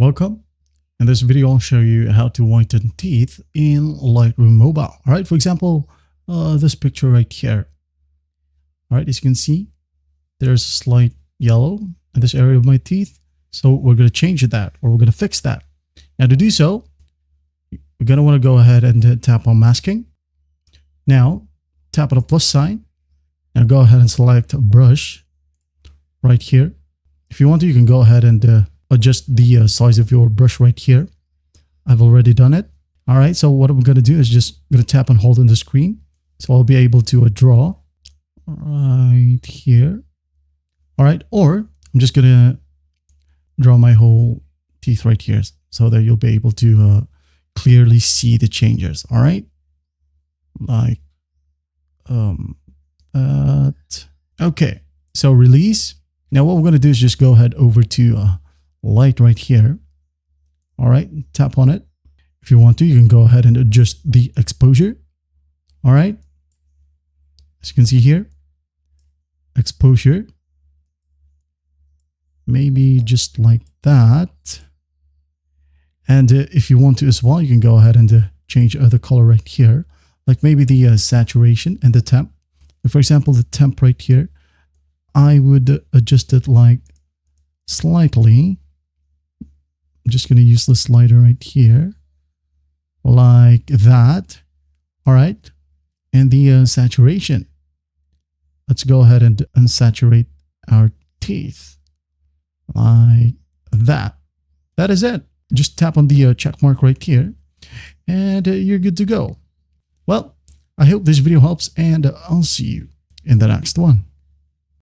Welcome. In this video, I'll show you how to whiten teeth in Lightroom Mobile. All right, for example, this picture right here. All right, as you can see, there's a slight yellow in this area of my teeth. So we're going to change that, or we're going to fix that. Now to do so, we're going to want to go ahead and tap on masking. Now, tap on the plus sign. Now go ahead and select brush right here. If you want to, you can go ahead and adjust the size of your brush right here. I've already done it. All right, so what I'm going to do is just going to tap and hold on the screen. So I'll be able to draw right here. All right, or I'm just going to draw my whole teeth right here so that you'll be able to clearly see the changes. All right, like okay, so release. Now what we're going to do is just go ahead over to light right here. All right, tap on it. If you want to, you can go ahead and adjust the exposure. All right, as you can see here, exposure, maybe just like that. And if you want to as well, you can go ahead and change the color right here, like maybe the saturation and the temp. For example, the temp right here, I would adjust it like slightly. I'm just going to use the slider right here, like that. All right. And the saturation, let's go ahead and unsaturate our teeth like that. That is it. Just tap on the check mark right here and you're good to go. Well, I hope this video helps, and I'll see you in the next one.